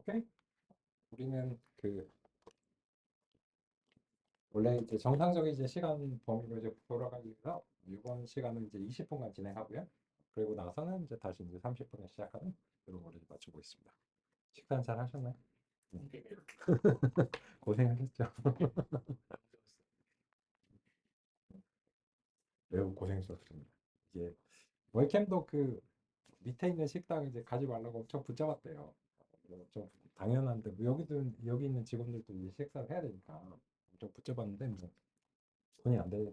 오케이? 우리는 그 원래 이제 정상적인 이제 시간 범위로 이제 돌아가기 위해서 이번 시간은 이제 20분간 진행하고요. 그리고 나서는 이제 다시 이제 30분에 시작하는 그런 거를 맞추고 있습니다. 식단 잘 하셨나요? 고생하셨죠? 매우 고생스럽습니다. 이게 월캠도 그 밑에 있는 식당 이제 가지 말라고 엄청 붙잡았대요. 좀 당연한데 뭐 여기 있는 직원들도 이제 식사를 해야 되니까 엄청 붙잡았는데 뭐 돈이 안 돼서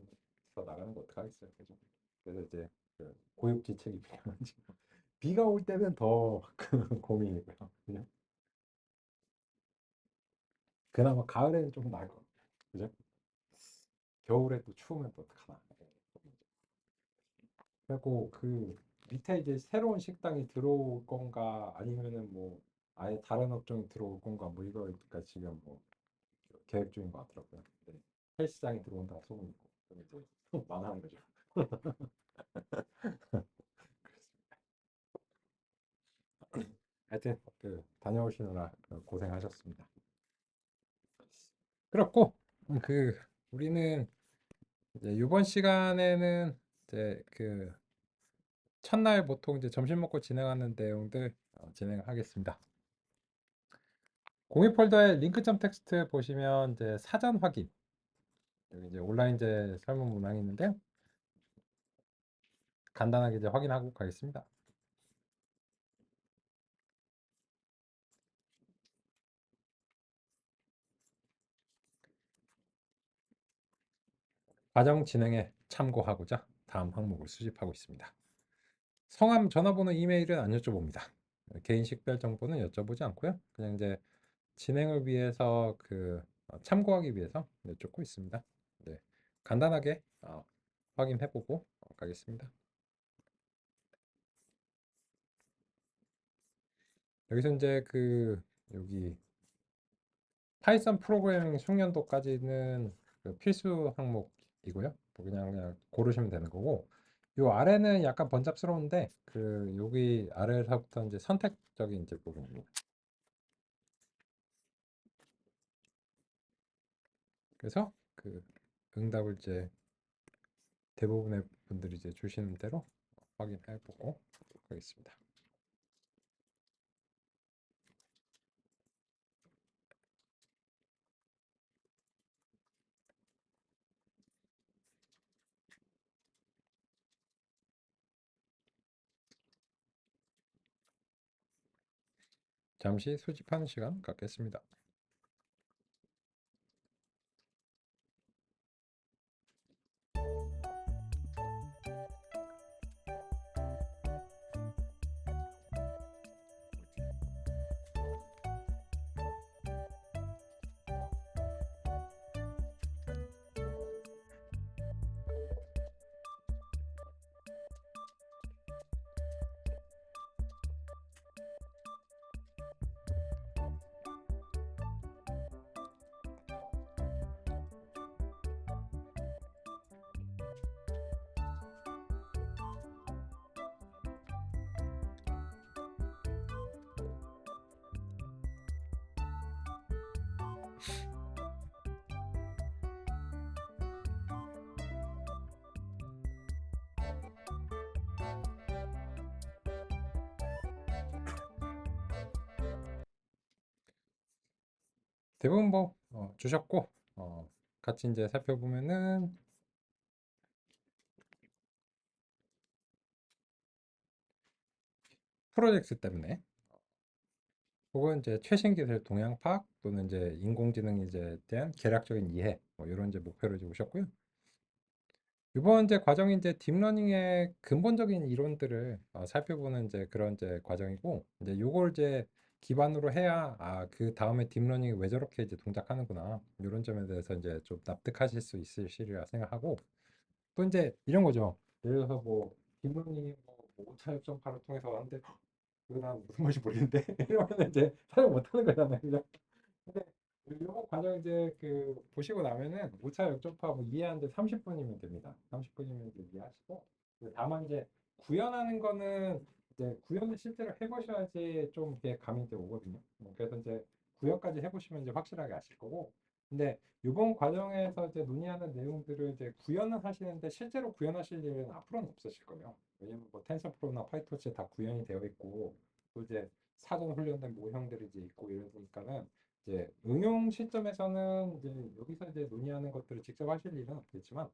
나가는 거 어떡하겠어요. 그죠? 그래서 이제 그 고육지책이 필요한지 비가 올 때는 더 그 고민이고요. 그죠? 그나마 가을에는 좀 나을 것 같아요. 그죠? 겨울에 또 추우면 또 어떡하나. 그리고 그 밑에 이제 새로운 식당이 들어올 건가 아니면은 뭐 아예 다른 업종이 들어올 건가 뭐 이거가 지금 뭐 계획 중인 것 같더라고요. 네. 헬스장이 들어온다 소문이 있고 그럼 이제 망하는 거죠. 하여튼 그 다녀오시느라 고생하셨습니다. 그렇고 그 우리는 이제 이번 시간에는 이제 그 첫날 보통 이제 점심 먹고 진행하는 내용들 진행하겠습니다. 공유 폴더에 링크점 텍스트 보시면 이제 사전 확인 여기 이제 온라인 이제 설문 문항이 있는데요. 간단하게 이제 확인하고 가겠습니다. 과정 진행에 참고하고자 다음 항목을 수집하고 있습니다. 성함, 전화번호, 이메일은 안 여쭤봅니다. 개인 식별 정보는 여쭤보지 않고요. 그냥 이제 진행을 위해서 참고하기 위해서 여쭙고 있습니다. 네, 간단하게 확인해보고 가겠습니다. 여기서 이제 여기 파이썬 프로그래밍 숙련도까지는 필수 항목이고요. 뭐 그냥 고르시면 되는 거고 요 아래는 약간 번잡스러운데 여기 아래서부터 이제 선택적인 이제 부분입니다. 그래서 응답을 이제 대부분의 분들이 이제 주시는 대로 확인해 보고 하겠습니다. 잠시 수집하는 시간 갖겠습니다. 대부분 뭐 주셨고 같이 이제 살펴보면은 프로젝트 때문에 혹은 이제 최신 기술 동향 파악 또는 이제 인공지능에 이제 대한 계략적인 이해 뭐 이런 이제 목표를 이제 오셨고요. 이번 이제 과정이 이제 딥러닝의 근본적인 이론들을 살펴보는 이제 그런 이제 과정이고 이제 요걸 이제 기반으로 해야 그 다음에 딥러닝이 왜 저렇게 이제 동작하는구나 이런 점에 대해서 이제 좀 납득하실 수 있으시리라 생각하고 또 이제 이런 거죠. 예를 들어서 뭐 딥러닝이 뭐 오차 역전파를 통해서 하는데 그거 난 무슨 말인지 모르겠는데 이러면 이제 사용 못하는 거잖아요. 그죠? 근데 이번 과정 이제 보시고 나면은 5차 역전파 뭐 이해하는데 30분이면 됩니다. 30분이면 이제 이해하시고 다만 이제 구현하는 거는 이제 구현을 실제로 해보셔야지 좀 이게 감이 이제 오거든요. 그래서 이제 구현까지 해보시면 이제 확실하게 아실 거고. 근데 이번 과정에서 이제 논의하는 내용들을 이제 구현은 하시는데 실제로 구현하실 일은 앞으로는 없으실 거예요. 왜냐면 뭐 텐서플로우나 파이토치 다 구현이 되어 있고 또 이제 사전 훈련된 모형들이 이제 있고 이러니까는 이제 응용 시점에서는 이제 여기서 이제 논의하는 것들을 직접 하실 일은 없겠지만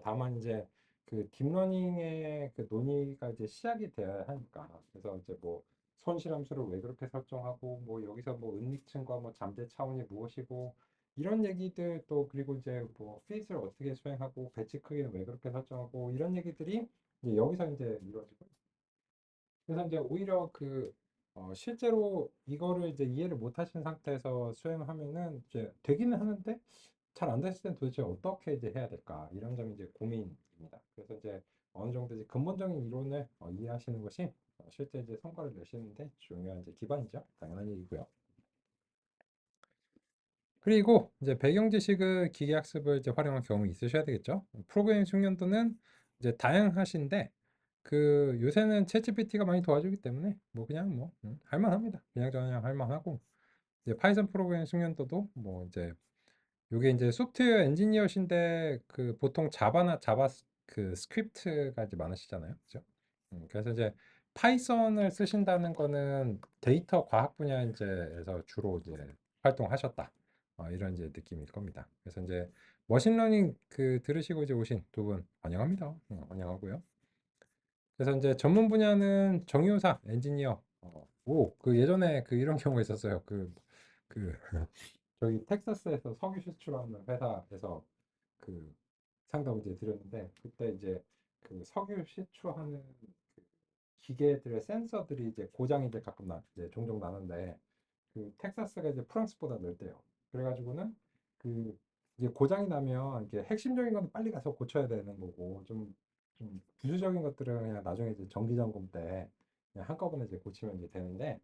다만 이제 그 딥러닝의 그 논의가 이제 시작이 돼야 하니까 그래서 이제 뭐 손실함수를 왜 그렇게 설정하고 뭐 여기서 뭐 은닉층과 뭐 잠재 차원이 무엇이고 이런 얘기들 또 그리고 이제 뭐 핏을 어떻게 수행하고 배치 크기는 왜 그렇게 설정하고 이런 얘기들이 이제 여기서 이제 이루어지고 그래서 이제 오히려 그 실제로 이거를 이제 이해를 못 하신 상태에서 수행하면은 이제 되기는 하는데 잘 안 됐을 땐 도대체 어떻게 이제 해야 될까 이런 점이 이제 고민입니다. 그래서 이제 어느 정도 이제 근본적인 이론을 이해하시는 것이 실제 이제 성과를 내시는데 중요한 이제 기반이죠. 당연한 얘기고요. 그리고 이제 배경 지식을 기계학습을 이제 활용할 경험이 있으셔야 되겠죠. 프로그래밍 숙련도는 이제 다양하신데 그 요새는 챗GPT가 많이 도와주기 때문에 뭐 그냥 뭐 할만합니다. 그냥 할만하고 이제 파이썬 프로그래밍 숙련도도 뭐 이제 요게 이제 소프트웨어 엔지니어신데 그 보통 자바나 자바 그 스크립트가 이제 많으시잖아요. 그죠? 그래서 이제 파이썬을 쓰신다는 거는 데이터 과학 분야 이제에서 주로 이제 활동하셨다. 이런 이제 느낌일 겁니다. 그래서 이제 머신러닝 그 들으시고 이제 오신 두 분 환영합니다. 환영하고요. 그래서 이제 전문 분야는 정유사 엔지니어. 그 예전에 그 이런 경우가 있었어요. 그 저희 텍사스에서 석유 수출하는 회사에서 그 상담 이제 드렸는데 그때 이제 그 석유 시추하는 그 기계들의 센서들이 이제 고장이 이제 가끔 이제 종종 나는데 그 텍사스가 이제 프랑스보다 넓대요. 그래가지고는 그 이제 고장이 나면 이게 핵심적인 건 빨리 가서 고쳐야 되는 거고 좀 부수적인 것들은 그냥 나중에 이제 정기 점검 때 그냥 한꺼번에 이제 고치면 이제 되는데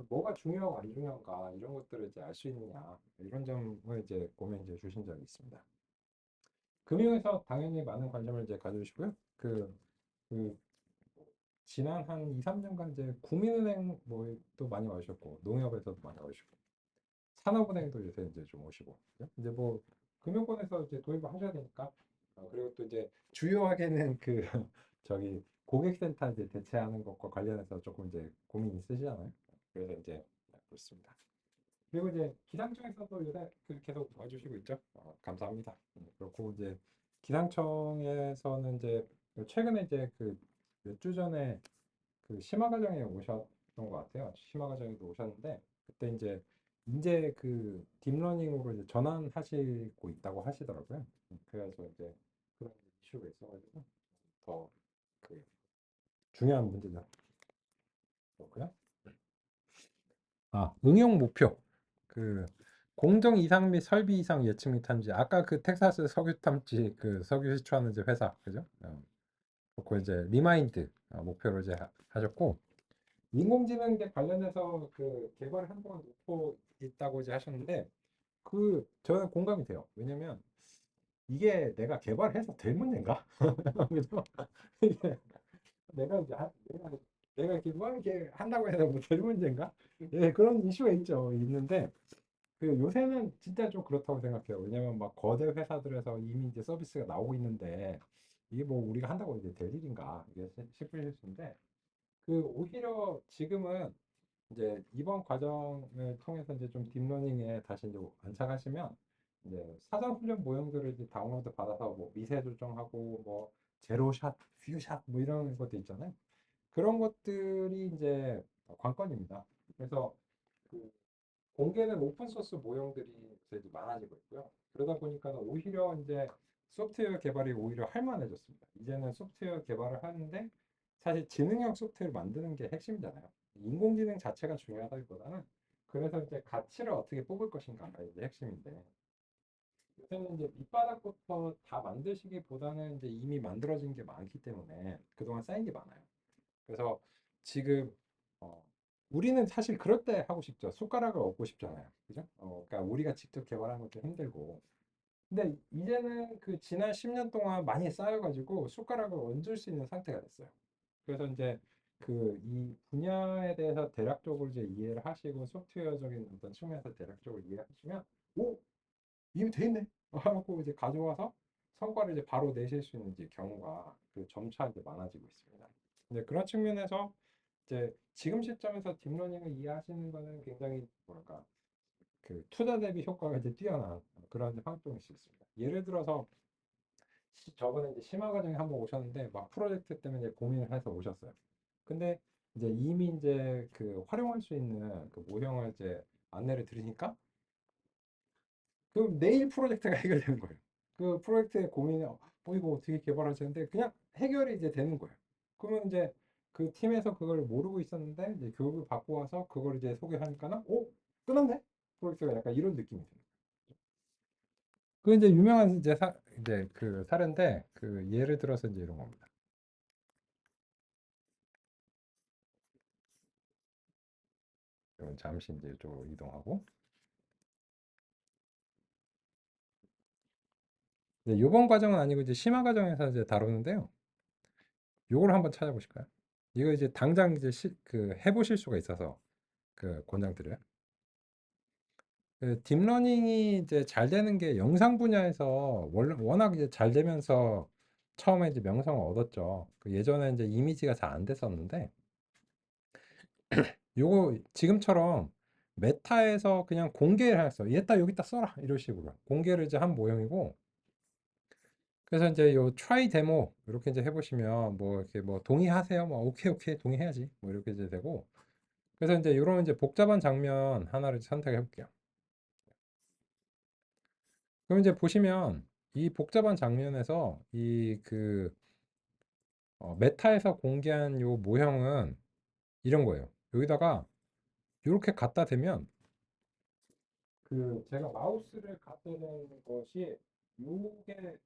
뭐가 중요하고 안 중요한가 이런 것들을 이제 알 수 있느냐 이런 점을 이제 고민 이제 주신 적이 있습니다. 금융에서 당연히 많은 관심을 이제 가져주시고요. 그 지난 한 2, 3년간 이제 국민은행 뭐또 많이 와주셨고 농협에서도 많이 와주시고 산업은행도 요새 이제 좀 오시고 그죠? 이제 뭐 금융권에서 이제 도입을 하셔야 되니까 그리고 또 이제 주요하게는 그 저기 고객센터 이제 대체하는 것과 관련해서 조금 이제 고민이 있으시잖아요. 그래서 이제 그렇습니다. 그리고 이제 기상청에서도 요새 계속 도와주시고 있죠. 감사합니다. 그렇고 이제 기상청에서는 이제 최근에 이제 그 몇 주 전에 그 심화과정에 오셨던 것 같아요. 심화과정에도 오셨는데 그때 이제 그 딥러닝으로 이제 전환하시고 있다고 하시더라고요. 그래서 이제 그런 이슈가 있어가지고 더 그 중요한 문제죠. 그렇고요. 응용 목표. 그 공정 이상 및 설비 이상 예측 및 탐지. 아까 그 텍사스 석유 탐지 그 석유 시추하는 이제 회사 그죠? 그리고 이제 리마인드 목표로 이제 하셨고 인공지능 이제 관련해서 그 개발 한동안 놓고 있다고 이제 하셨는데 그 저는 공감이 돼요. 왜냐면 이게 내가 개발해서 될 문제인가? 그죠? 이게 내가 이제 내가 이렇게 한다고 해서 뭐될 문제인가? 예, 그런 이슈가 있는데 그 요새는 진짜 좀 그렇다고 생각해요. 왜냐면 막 거대 회사들에서 이미 이제 서비스가 나오고 있는데 이게 뭐 우리가 한다고 이제 될 일인가 이게 싶으실 수 있는데 그 오히려 지금은 이제 이번 과정을 통해서 이제 좀 딥러닝에 다시 이제 안착하시면 이제 사전 훈련 모형들을 이제 다운로드 받아서 뭐 미세 조정하고 뭐 제로샷, 퓨샷 뭐 이런 것도 있잖아요. 그런 것들이 이제 관건입니다. 그래서 그 공개된 오픈 소스 모형들이 이제 많아지고 있고요. 그러다 보니까 오히려 이제 소프트웨어 개발이 오히려 할만해졌습니다. 이제는 소프트웨어 개발을 하는데 사실 지능형 소프트웨어를 만드는 게 핵심이잖아요. 인공지능 자체가 중요하다기보다는 그래서 이제 가치를 어떻게 뽑을 것인가가 이제 핵심인데 요새는 이제 밑바닥부터 다 만드시기보다는 이제 이미 만들어진 게 많기 때문에 그동안 쌓인 게 많아요. 그래서 지금 어, 우리는 사실 그럴 때 하고 싶죠. 숟가락을 얻고 싶잖아요. 그죠? 그러니까 우리가 직접 개발하는 것도 힘들고. 근데 이제는 그 지난 10년 동안 많이 쌓여가지고 숟가락을 얹을 수 있는 상태가 됐어요. 그래서 이제 이 분야에 대해서 대략적으로 이제 이해를 하시고 소프트웨어적인 어떤 측면에서 대략적으로 이해하시면 오 이미 돼 있네 하고 이제 가져와서 성과를 이제 바로 내실 수 있는 이제 경우가 점차 이제 많아지고 있습니다. 근데 그런 측면에서 이제 지금 시점에서 딥러닝을 이해하시는 거는 굉장히 뭐랄까 투자 대비 효과가 이제 뛰어난 그런 활동일 수 있습니다. 예를 들어서 저번에 이제 심화 과정에 한번 오셨는데 막 프로젝트 때문에 이제 고민을 해서 오셨어요. 근데 이제 이미 이제 활용할 수 있는 모형을 이제 안내를 드리니까 그럼 내일 프로젝트가 해결되는 거예요. 그 프로젝트의 고민이 이거 어떻게 개발하시는데 그냥 해결이 이제 되는 거예요. 그러면 이제 그 팀에서 그걸 모르고 있었는데 이제 교육을 받고 와서 그걸 이제 소개하니까는 끝났네 프로젝트가 약간 이런 느낌이 드는 거예요. 그 이제 유명한 이제 사례인데 예를 들어서 이제 이런 겁니다. 이건 잠시 이제 이쪽으로 이동하고 이번 과정은 아니고 이제 심화 과정에서 이제 다루는데요. 요걸 한번 찾아보실까요? 이거 이제 당장 이제 해보실 수가 있어서 권장드려요. 딥러닝이 이제 잘 되는 게 영상 분야에서 워낙 이제 잘 되면서 처음에 이제 명성을 얻었죠. 예전에 이제 이미지가 잘 안 됐었는데 요거 지금처럼 메타에서 그냥 공개를 했어. 얘다 여기다 써라 이런 식으로 공개를 이제 한 모형이고 그래서 이제 요 트라이 데모 이렇게 이제 해보시면 뭐 이렇게 뭐 동의하세요? 뭐 오케이 오케이 동의해야지 뭐 이렇게 이제 되고 그래서 이제 이런 이제 복잡한 장면 하나를 선택해 볼게요. 그럼 이제 보시면 이 복잡한 장면에서 메타에서 공개한 요 모형은 이런 거예요. 여기다가 이렇게 갖다 대면 제가 마우스를 갖다 대는 것이 요게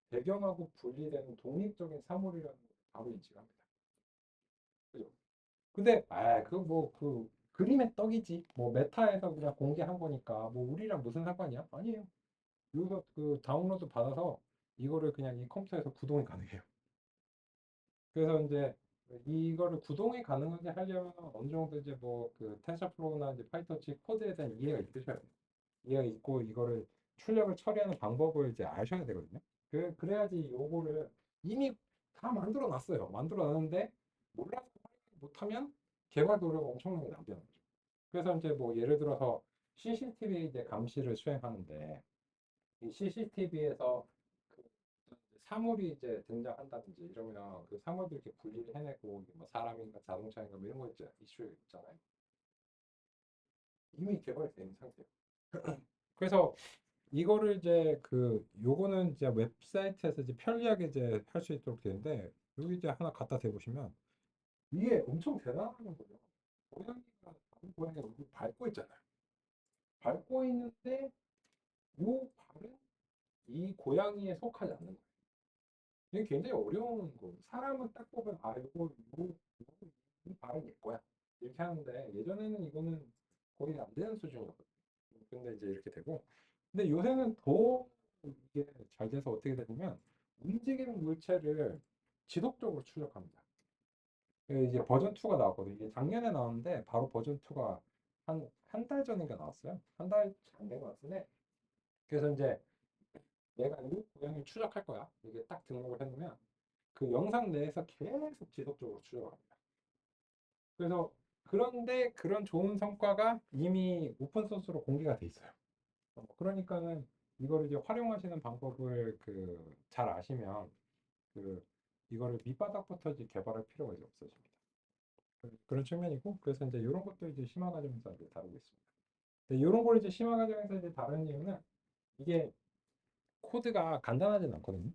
배경하고 분리되는 독립적인 사물이라는 걸 바로 인식합니다. 그죠? 근데 그림의 떡이지 뭐 메타에서 그냥 공개한 거니까 뭐 우리랑 무슨 상관이야? 아니에요. 여기서 다운로드 받아서 이거를 그냥 이 컴퓨터에서 구동이 가능해요. 그래서 이제 이거를 구동이 가능하게 하려면 어느 정도 이제 텐서플로우나 이제 파이터치 코드에 대한 이해가 있으셔야 돼요. 이해가 있고 이거를 출력을 처리하는 방법을 이제 아셔야 되거든요. 그래야지 요거를 이미 다 만들어 놨어요. 만들어 놨는데 몰라서 못하면 개발 노력 엄청나게 낭비하는 거죠. 그래서 이제 뭐 예를 들어서 CCTV 이제 감시를 수행하는데 이 CCTV에서 사물이 이제 등장한다든지 이러면 그 사물들 이렇게 분리를 해내고 이게 뭐 사람인가 자동차인가 뭐 이런 거 있죠. 이슈 있잖아요. 이미 개발되어 있는 상태예요. 그래서 이거를 이제 요거는 이제 웹사이트에서 이제 편리하게 이제 할 수 있도록 되는데 여기 이제 하나 갖다 대보시면 이게 엄청 대단한 거죠. 고양이가 다른 고양이 얼굴 밟고 있잖아요. 밟고 있는데 요 발은 이 고양이에 속하지 않는 거예요. 이게 굉장히 어려운 거. 사람은 딱 보면 이 발은 얘 거야. 이렇게 하는데 예전에는 이거는 거의 안 되는 수준이었거든요. 근데 이제 이렇게 되고. 근데 요새는 더 이게 잘 돼서 어떻게 되냐면 움직이는 물체를 지속적으로 출력합니다. 이제 버전 2가 나왔거든요. 이게 작년에 나왔는데 바로 버전 2가 한 달 전인가 나왔어요. 한 달 안 된 것 같은데. 그래서 이제 내가 이 고양이를 추적할 거야. 이게 딱 등록을 해놓으면 그 영상 내에서 계속 지속적으로 추적합니다. 그래서 그런데 그런 좋은 성과가 이미 오픈 소스로 공개가 돼 있어요. 그러니까는 이거를 이제 활용하시는 방법을 잘 아시면 이거를 밑바닥부터 이제 개발할 필요가 이제 없어집니다. 그런 측면이고 그래서 이제 이런 것도 이제 심화 과정에서 이제 다루고 있습니다. 근데 이런 걸 이제 심화 과정에서 이제 다루는 이유는 이게 코드가 간단하진 않거든요.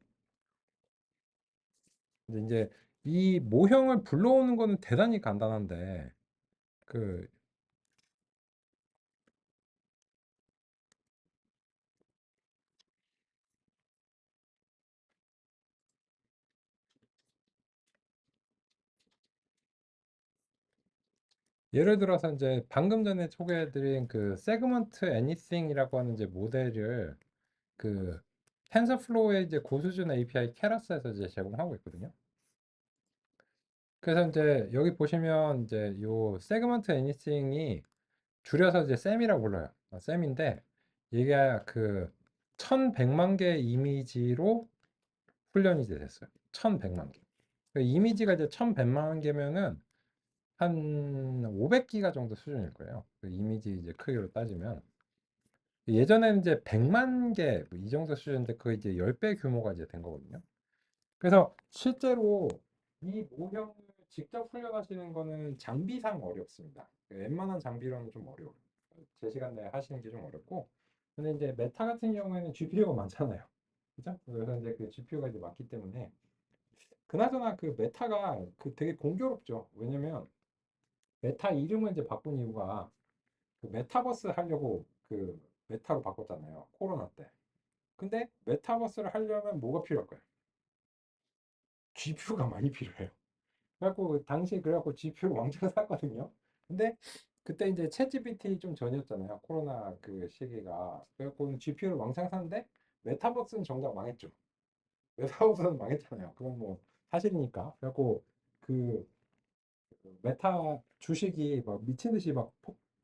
근데 이제 이 모형을 불러오는 거는 대단히 간단한데 그 예를 들어서 이제 방금 전에 소개해드린 세그먼트 애니싱이라고 하는 이제 모델을 그 텐서플로우의 이제 고수준 API 케라스에서 이제 제공하고 있거든요. 그래서 이제 여기 보시면 이제 요 세그먼트 애니싱이 줄여서 이제 셈이라고 불러요. 셈인데 이게 그 1100만 개 이미지로 훈련이 이제 됐어요. 1100만 개. 그 이미지가 이제 1100만 개면은 한 500기가 정도 수준일 거예요. 그 이미지 이제 크기로 따지면. 예전에는 이제 100만 개, 뭐 이 정도 수준인데 그 이제 10배 규모가 이제 된 거거든요. 그래서 실제로 이 모형을 직접 훈련하시는 거는 장비상 어렵습니다. 웬만한 장비로는 좀 어려워요. 제 시간 내에 하시는 게 좀 어렵고. 근데 이제 메타 같은 경우에는 GPU가 많잖아요. 그죠? 그래서 이제 그 GPU가 이제 많기 때문에 그나저나 그 메타가 그 되게 공교롭죠. 왜냐면 메타 이름을 이제 바꾼 이유가 그 메타버스 하려고 그 메타로 바꿨잖아요. 코로나 때. 근데 메타버스를 하려면 뭐가 필요할까요? GPU가 많이 필요해요. 그래갖고 당시 그래갖고 GPU 왕창 샀거든요. 근데 그때 이제 챗GPT 좀 전이었잖아요. 코로나 그 시기가. 그래갖고 GPU를 왕창 샀는데 메타버스는 정작 망했죠. 메타버스는 망했잖아요. 그건 뭐 사실이니까. 그래갖고 그 메타 주식이 막 미친 듯이 막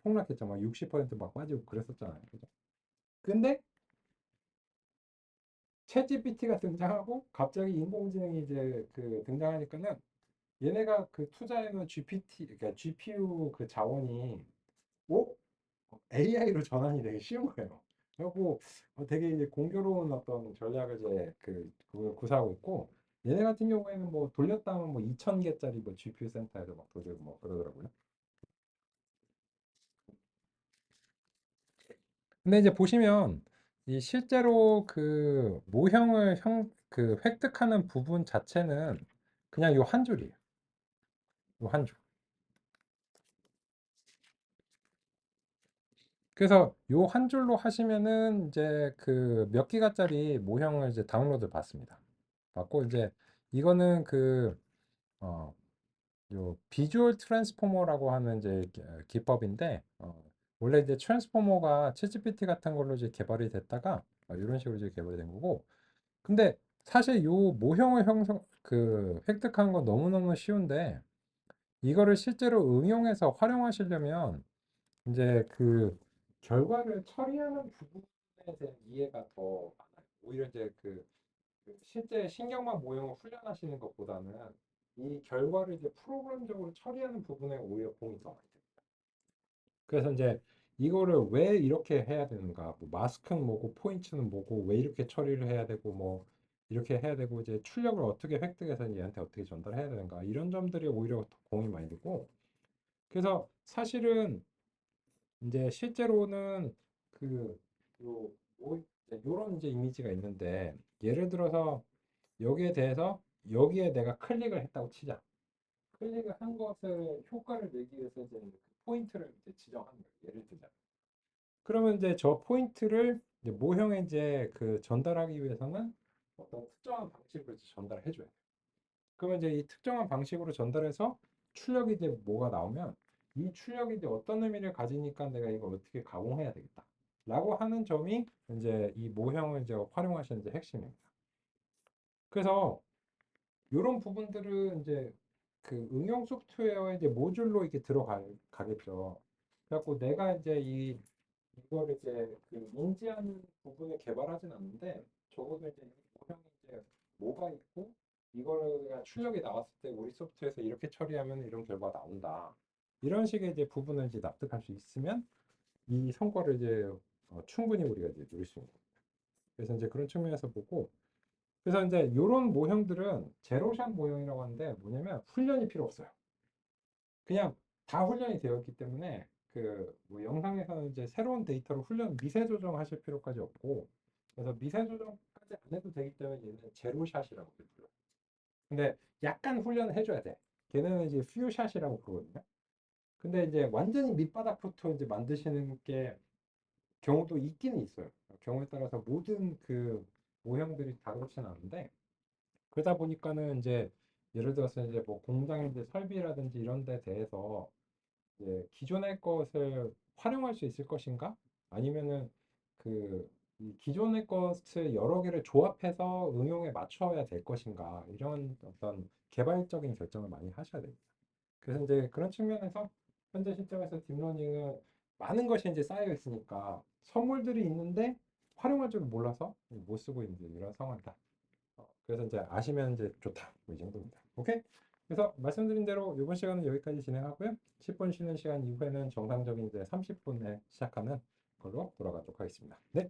폭락했죠. 막 60%막 빠지고 그랬었잖아요. 그죠? 근데 챗GPT가 등장하고 갑자기 인공지능이 이제 그 등장하니까는 얘네가 그 투자해놓은 GPT, 그러니까 GPU 그 자원이 오? AI로 전환이 되게 쉬운 거예요. 그리고 되게 이제 공교로운 어떤 전략을 이제 그걸 구사하고 있고 얘네 같은 경우에는 뭐 돌렸다 하면 뭐 2,000개짜리 뭐 GPU 센터에서 막 돌리고 뭐 그러더라고요. 근데 이제 보시면 이 실제로 그 모형을 그 획득하는 부분 자체는 그냥 요 한 줄이에요. 요 한 줄. 그래서 요 한 줄로 하시면은 이제 그 몇 기가짜리 모형을 이제 다운로드 받습니다. 받고 이제 이거는 그 요 비주얼 트랜스포머라고 하는 이제 기법인데 원래 이제 트랜스포머가 챗GPT 같은 걸로 이제 개발이 됐다가 이런 식으로 이제 개발이 된 거고 근데 사실 요 모형을 획득하는 건 너무너무 쉬운데 이거를 실제로 응용해서 활용하시려면 이제 그 결과를 처리하는 부분에 대한 이해가 더 많아요. 오히려 이제 그 실제 신경망 모형을 훈련하시는 것보다는 이 결과를 이제 프로그램적으로 처리하는 부분에 오히려 공이 더 많이 돼요. 그래서 이제 이거를 왜 이렇게 해야 되는가? 뭐 마스크는 뭐고 포인트는 뭐고 왜 이렇게 처리를 해야 되고 뭐 이렇게 해야 되고 이제 출력을 어떻게 획득해서 얘한테 어떻게 전달해야 되는가? 이런 점들이 오히려 더 공이 많이 되고 그래서 사실은 이제 실제로는 그 요, 요런 이제 이미지가 있는데 예를 들어서 여기에 대해서 여기에 내가 클릭을 했다고 치자. 클릭을 한 것을 효과를 내기 위해서 이제 그 포인트를 이제 지정하는 거예요. 예를 들자. 그러면 이제 저 포인트를 이제 모형에 이제 그 전달하기 위해서는 어떤 특정한 방식으로 이제 전달해 줘야 돼요. 그러면 이제 이 특정한 방식으로 전달해서 출력이 이제 뭐가 나오면 이 출력이 이제 어떤 의미를 가지니까 내가 이걸 어떻게 가공해야 되겠다. 라고 하는 점이 이제 이 모형을 이제 활용하시는 이제 핵심입니다. 그래서 이런 부분들은 이제 그 응용 소프트웨어에 이제 모듈로 이렇게 들어가겠죠. 그래갖고 내가 이제 이걸 이제 그 인지하는 부분을 개발하진 않는데 적어도 이제 이 모형이 이제 뭐가 있고 이거가 출력이 나왔을 때 우리 소프트웨어에서 이렇게 처리하면 이런 결과가 나온다. 이런 식의 이제 부분을 이제 납득할 수 있으면 이 성과를 이제 충분히 우리가 이제 누릴 수 있는 거예요. 그래서 이제 그런 측면에서 보고 그래서 이제 이런 모형들은 제로샷 모형이라고 하는데 뭐냐면 훈련이 필요 없어요. 그냥 다 훈련이 되어 있기 때문에 그 뭐 영상에서는 이제 새로운 데이터로 미세 조정하실 필요까지 없고 그래서 미세 조정까지 안 해도 되기 때문에 얘는 제로샷이라고 불러요. 근데 약간 훈련을 해줘야 돼. 걔네는 이제 퓨샷이라고 부르거든요. 근데 이제 완전히 밑바닥부터 이제 만드시는 게 경우도 있기는 있어요. 경우에 따라서 모든 그 모형들이 다 그렇지는 않은데 그러다 보니까는 이제 예를 들어서 이제 뭐 공장 이제 설비라든지 이런 데 대해서 이제 기존의 것을 활용할 수 있을 것인가? 아니면은 그 이 기존의 것을 여러 개를 조합해서 응용에 맞춰야 될 것인가 이런 어떤 개발적인 결정을 많이 하셔야 됩니다. 그래서 이제 그런 측면에서 현재 시점에서 딥러닝은 많은 것이 이제 쌓여 있으니까 선물들이 있는데 활용할 줄 몰라서 못 쓰고 있는 이런 상황이다. 그래서 이제 아시면 이제 좋다. 뭐이 정도입니다. 오케이? 그래서 말씀드린 대로 이번 시간은 여기까지 진행하고요. 10분 쉬는 시간 이후에는 정상적인 이제 30분에 시작하는 걸로 돌아가도록 하겠습니다. 네.